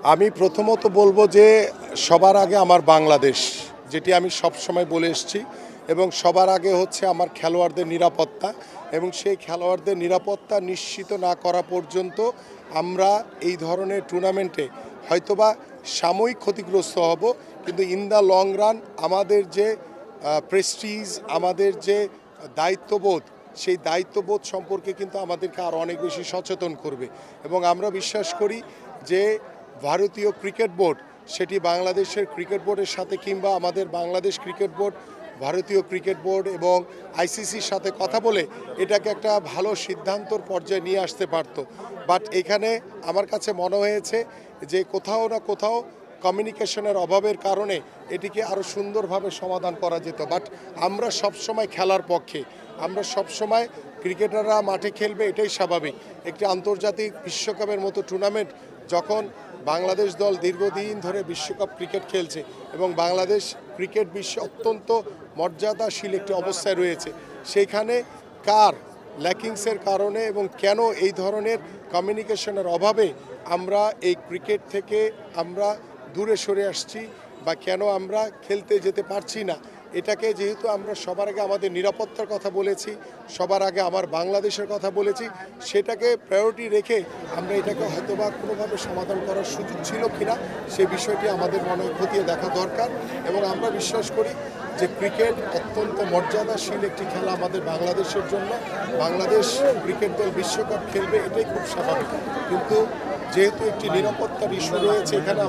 আমি প্রথমত বলবো যে সবার আগে আমার বাংলাদেশ, যেটি আমি সবসময় বলে এসেছি, এবং সবার আগে হচ্ছে আমার খেলোয়াড়দের নিরাপত্তা, এবং সেই খেলোয়াড়দের নিরাপত্তা নিশ্চিত না করা পর্যন্ত আমরা এই ধরনের টুর্নামেন্টে হয়তোবা সাময়িক ক্ষতিগ্রস্ত হব, কিন্তু ইন দ্য লং রান আমাদের যে প্রেস্টিজ, আমাদের যে দায়িত্ববোধ, সেই দায়িত্ববোধ সম্পর্কে কিন্তু আমাদেরকে আরও অনেক বেশি সচেতন করবে। এবং আমরা বিশ্বাস করি যে ভারতীয় ক্রিকেট বোর্ড, সেটি বাংলাদেশের ক্রিকেট বোর্ডের সাথে কিংবা আমাদের বাংলাদেশ ক্রিকেট বোর্ড ভারতীয় ক্রিকেট বোর্ড এবং আইসিসির সাথে কথা বলে এটাকে একটা ভালো সিদ্ধান্তর পর্যায়ে নিয়ে আসতে পারত। বাট এখানে আমার কাছে মনে হয়েছে যে কোথাও না কোথাও কমিউনিকেশনের অভাবের কারণে এটিকে আরও সুন্দরভাবে সমাধান করা যেত। বাট আমরা সবসময় খেলার পক্ষে, আমরা সবসময় ক্রিকেটাররা মাঠে খেলবে, এটাই স্বাভাবিক। একটি আন্তর্জাতিক বিশ্বকাপের মতো টুর্নামেন্ট যখন বাংলাদেশ দল দীর্ঘদিন ধরে বিশ্বকাপ ক্রিকেট খেলছে এবং বাংলাদেশ ক্রিকেট বিশ্বে অত্যন্ত মর্যাদাশীল একটি অবস্থায় রয়েছে, সেইখানে কার ল্যাকিংসের কারণে এবং কেন এই ধরনের কমিউনিকেশনের অভাবে আমরা এই ক্রিকেট থেকে আমরা দূরে সরে আসছি বা কেন আমরা খেলতে যেতে পারছি না, এটাকে যেহেতু আমরা সবার আগে আমাদের নিরাপত্তার কথা বলেছি, সবার আগে আমার বাংলাদেশের কথা বলেছি, সেটাকে প্রায়োরিটি রেখে আমরা এটাকে হয়তোবা কোনোভাবে সমাধান করার সুযোগ ছিল কিনা সেই বিষয়টি আমাদের মনে খতিয়ে দেখা দরকার। এবং আমরা বিশ্বাস করি যে ক্রিকেট অত্যন্ত মর্যাদাশীল একটি খেলা আমাদের বাংলাদেশের জন্য। বাংলাদেশ ক্রিকেট দল বিশ্বকাপ খেলবে, এটাই খুব স্বাভাবিক। কিন্তু যেহেতু একটি নিরাপত্তার ইস্যু রয়েছে এখানে,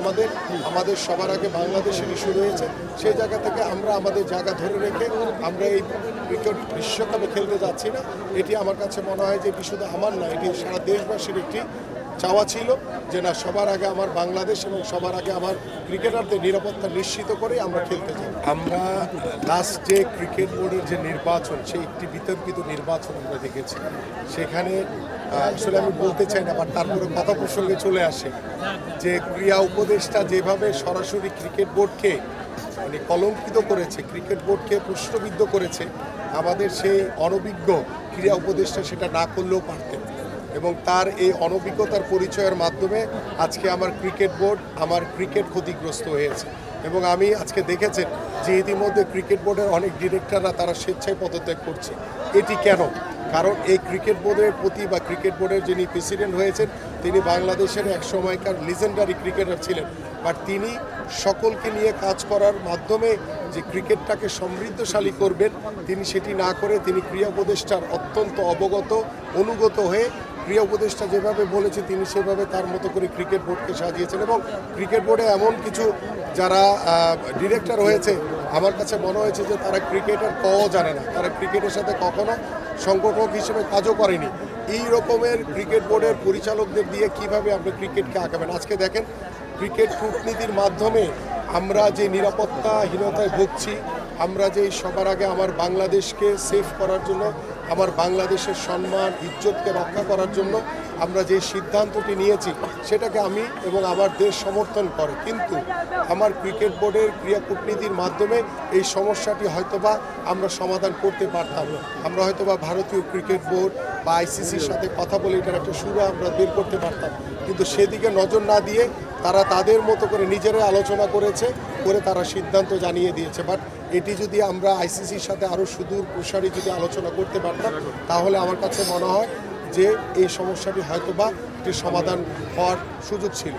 আমাদের সবার আগে বাংলাদেশের ইস্যু রয়েছে, সেই জায়গা থেকে আমরা আমাদের জায়গা ধরে রেখে আমরা এই ক্রিকেট বিশ্বকাপে খেলতে যাচ্ছি না। এটি আমার কাছে মনে হয় যে এটি শুধু আমার না, এটি সারা দেশবাসীর একটি চাওয়া ছিল যে না, সবার আগে আমার বাংলাদেশ এবং সবার আগে আমার ক্রিকেটারদের নিরাপত্তা নিশ্চিত করে আমরা খেলতে চাই। আমরা লাস্ট যে ক্রিকেট বোর্ডের যে নির্বাচন, সেই একটি বিতর্কিত নির্বাচন আমরা দেখেছি। সেখানে আসলে আমি বলতে চাই না, বাট তারপরে কথা প্রসঙ্গে চলে আসে যে ক্রীড়া উপদেষ্টা যেভাবে সরাসরি ক্রিকেট বোর্ডকে মানে কলঙ্কিত করেছে, ক্রিকেট বোর্ডকে প্রশ্নবিদ্ধ করেছে, আমাদের সেই অনভিজ্ঞ ক্রীড়া উপদেষ্টা সেটা না করলেও পারতেন। এবং তার এই অনভিজ্ঞতার পরিচয়ের মাধ্যমে আজকে আমার ক্রিকেট বোর্ড, আমার ক্রিকেট ক্ষতিগ্রস্ত হয়েছে। এবং আমি আজকে দেখেছেন যে ইতিমধ্যে ক্রিকেট বোর্ডের অনেক ডিরেক্টররা তারা স্বেচ্ছায় পদত্যাগ করছে। এটি কেন? কারণ এই ক্রিকেট বোর্ডের প্রতি বা ক্রিকেট বোর্ডের যিনি প্রেসিডেন্ট হয়েছেন তিনি বাংলাদেশের এক সময়কার লিজেন্ডারি ক্রিকেটার ছিলেন, বাট তিনি সকলকে নিয়ে কাজ করার মাধ্যমে যে ক্রিকেটটাকে সমৃদ্ধশালী করবেন তিনি সেটি না করে তিনি ক্রীড়া উপদেষ্টার অত্যন্ত অবগত অনুগত হয়ে ক্রীড়া উপদেষ্টা যেভাবে বলেছে তিনি সেভাবে তার মতো করে ক্রিকেট বোর্ডকে সাজিয়েছেন। এবং ক্রিকেট বোর্ডে এমন কিছু যারা ডিরেক্টর হয়েছে আমার কাছে মনে হয়েছে যে তারা ক্রিকেটের কও জানে না, তারা ক্রিকেটের সাথে কখনো সংগঠক হিসেবে কাজও করেনি। এই রকমের ক্রিকেট বোর্ডের পরিচালকদের দিয়ে কিভাবে আপনি ক্রিকেটকে আঁকাবেন? আজকে দেখেন ক্রিকেট কূটনীতির মাধ্যমে আমরা যে নিরাপত্তাহীনতায় ভুগছি, আমরা যে সবার আগে আমার বাংলাদেশকে সেভ করার জন্য, আমার বাংলাদেশের সম্মান ইজ্জতকে রক্ষা করার জন্য আমরা যে সিদ্ধান্তটি নিয়েছি সেটাকে আমি এবং আমার দেশ সমর্থন করে। কিন্তু আমার ক্রিকেট বোর্ডের ক্রীড়া কূটনীতির মাধ্যমে এই সমস্যাটি হয়তোবা আমরা সমাধান করতে পারতাম। আমরা হয়তোবা ভারতীয় ক্রিকেট বোর্ড বা আইসিসির সাথে কথা বলে এটার একটা সুরা আমরা বের করতে পারতাম, কিন্তু সেদিকে নজর না দিয়ে তারা তাদের মতো করে নিজেরাই আলোচনা করে তারা সিদ্ধান্ত জানিয়ে দিয়েছে। বাট এটি যদি আমরা আইসিসির সাথে আরও সুদূর প্রসারী যদি আলোচনা করতে পারতাম তাহলে আমার কাছে মনে হয় যে এই সমস্যাটি হয়তোবা একটি সমাধান হওয়ার সুযোগ ছিল।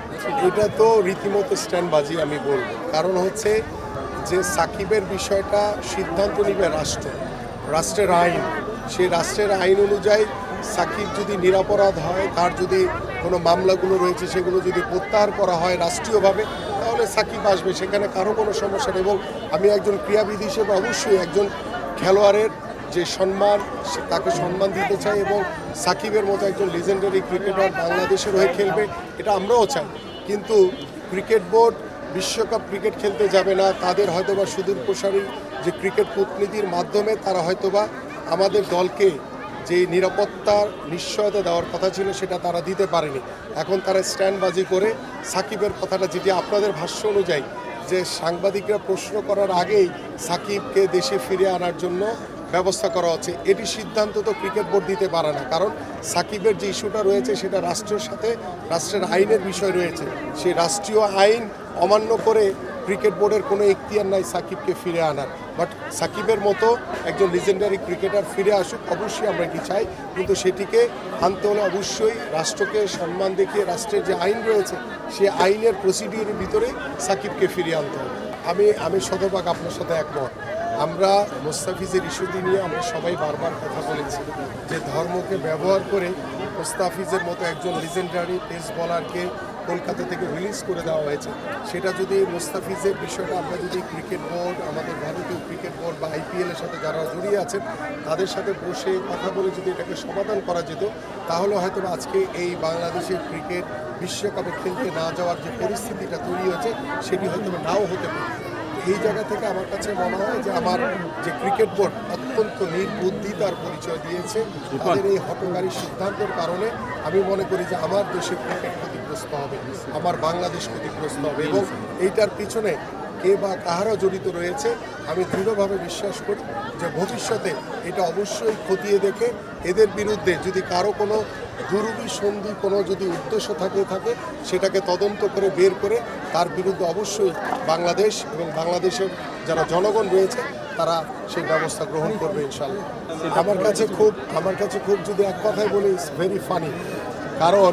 এটা তো রীতিমতো স্ট্যান্ডবাজি আমি বলব। কারণ হচ্ছে যে সাকিবের বিষয়টা সিদ্ধান্ত নেবে রাষ্ট্রের আইন, সেই রাষ্ট্রের আইন অনুযায়ী সাকিব যদি নিরপরাধ হয়, তার যদি কোনো মামলাগুলো রয়েছে সেগুলো যদি প্রত্যাহার করা হয় রাষ্ট্রীয়ভাবে, তাহলে সাকিব আসবে, সেখানে কারো কোনো সমস্যা নেই। এবং আমি একজন ক্রীড়াবিদ হিসেবে অবশ্যই একজন খেলোয়াড়ের যে সম্মান তাকে সম্মান দিতে চাই, এবং সাকিবের মতো একজন লিজেন্ডারি ক্রিকেটার বাংলাদেশের হয়ে খেলবে এটা আমরাও চাই। কিন্তু ক্রিকেট বোর্ড বিশ্বকাপ ক্রিকেট খেলতে যাবে না, তাদের হয়তোবা সুদূর প্রসারী যে ক্রিকেট কূটনীতির মাধ্যমে তারা হয়তোবা আমাদের দলকে যে নিরাপত্তার নিশ্চয়তা দেওয়ার কথা ছিল সেটা তারা দিতে পারেনি। এখন তারা স্ট্যান্ডবাজি করে সাকিবের কথাটা, যেটি আপনাদের ভাষ্য অনুযায়ী যে সাংবাদিকরা প্রশ্ন করার আগেই সাকিবকে দেশে ফিরে আনার জন্য ব্যবস্থা করা হচ্ছে, এটি সিদ্ধান্ত তো ক্রিকেট বোর্ড দিতে পারে না, কারণ সাকিবের যে ইস্যুটা রয়েছে সেটা রাষ্ট্রের সাথে রাষ্ট্রের আইনের বিষয় রয়েছে। সেই রাষ্ট্রীয় আইন অমান্য করে ক্রিকেট বোর্ডের কোনো এখতিয়ার নাই সাকিবকে ফিরে আনার। বাট সাকিবের মতো একজন লিজেন্ডারি ক্রিকেটার ফিরে আসুক, অবশ্যই আমরা এটি চাই, কিন্তু সেটিকে আনতে হলে অবশ্যই রাষ্ট্রকে সম্মান দেখিয়ে রাষ্ট্রের যে আইন রয়েছে সেই আইনের প্রসিডিউরের ভিতরেই সাকিবকে ফিরিয়ে আনতে হবে। আমি শতভাগ আপনার সাথে একমত। আমরা মোস্তাফিজের ইস্যুটি নিয়ে আমরা সবাই বারবার কথা বলেছি যে ধর্মকে ব্যবহার করে মোস্তাফিজের মতো একজন লিজেন্ডারি পেস বলারকে কলকাতা থেকে রিলিজ করে দেওয়া হয়েছে। সেটা যদি মোস্তাফিজের বিষয়টা আমরা যদি ক্রিকেট বোর্ড, আমাদের ভারতীয় ক্রিকেট বোর্ড বা আইপিএলের সাথে যারা জড়িয়ে আছেন তাদের সাথে বসে কথা বলে যদি এটাকে সমাধান করা যেত, তাহলে হয়তো আজকে এই বাংলাদেশের ক্রিকেট বিশ্বকাপে খেলতে না যাওয়ার যে পরিস্থিতিটা তৈরি হয়েছে সেটি হয়তো নাও হতে পারে। এই জায়গা থেকে আমার কাছে মনে হয় যে আমার যে ক্রিকেট বোর্ড অত্যন্ত নির্বুদ্ধিতার পরিচয় দিয়েছে। তাদের এই হঠকারী সিদ্ধান্তের কারণে আমি মনে করি যে আমার দেশের ক্রিকেট ক্ষতিগ্রস্ত হবে, আমার বাংলাদেশ ক্ষতিগ্রস্ত হবে, এবং এইটার পিছনে কে বা কাহারা জড়িত রয়েছে আমি দৃঢ়ভাবে বিশ্বাস করি যে ভবিষ্যতে এটা অবশ্যই খতিয়ে দেখে এদের বিরুদ্ধে যদি কারো কোনো দুরভিসন্ধি কোনো যদি উদ্দেশ্য থাকে সেটাকে তদন্ত করে বের করে তার বিরুদ্ধে অবশ্যই বাংলাদেশ এবং বাংলাদেশের যারা জনগণ রয়েছে তারা সেই ব্যবস্থা গ্রহণ করবে ইনশাল্লাহ। আমার কাছে খুব যদি এক কথায় বলি, ইটস ভেরি ফানি, কারণ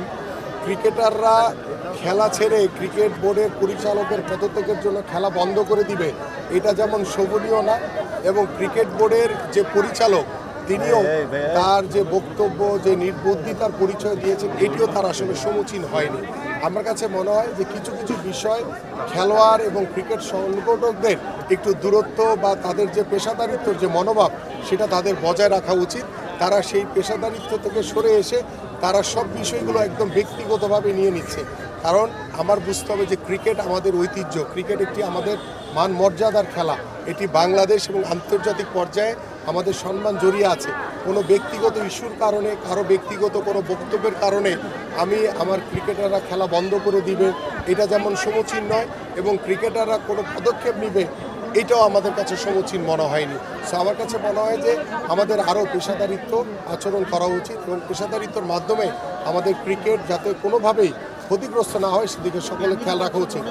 ক্রিকেটাররা খেলা ছেড়ে ক্রিকেট বোর্ডের পরিচালকের পদত্যাগের জন্য খেলা বন্ধ করে দিবে, এটা যেমন শোভনীয় না, এবং ক্রিকেট বোর্ডের যে পরিচালক তিনিও তার যে বক্তব্য, যে নির্বুদ্ধিতার পরিচয় দিয়েছেন, এটিও তার আসলে সমীচীন হয়নি। আমার কাছে মনে হয় যে কিছু কিছু বিষয় খেলোয়াড় এবং ক্রিকেট সংগঠকদের একটু দূরত্ব বা তাদের যে পেশাদারিত্বর যে মনোভাব সেটা তাদের বজায় রাখা উচিত। তারা সেই পেশাদারিত্ব থেকে সরে এসে তারা সব বিষয়গুলো একদম ব্যক্তিগতভাবে নিয়ে নিচ্ছে। কারণ আমার বুঝতে হবে যে ক্রিকেট আমাদের ঐতিহ্য, ক্রিকেট একটি আমাদের মান মর্যাদার খেলা, এটি বাংলাদেশ এবং আন্তর্জাতিক পর্যায়ে আমাদের সম্মান জড়িয়ে আছে। কোনো ব্যক্তিগত ইস্যুর কারণে, কারো ব্যক্তিগত কোনো বক্তব্যের কারণে আমি আমার ক্রিকেটাররা খেলা বন্ধ করে দিবে, এটা যেমন সমীচীন নয়, এবং ক্রিকেটাররা কোনো পদক্ষেপ নেবে এটাও আমাদের কাছে সমীচীন মনে হয়নি। সো আমার কাছে মনে হয় যে আমাদের আরও পেশাদারিত্ব আচরণ করা উচিত, এবং পেশাদারিত্বর মাধ্যমে আমাদের ক্রিকেট যাতে কোনোভাবেই ক্ষতিগ্রস্ত না হয় সেদিকে সকলে খেয়াল রাখা উচিত।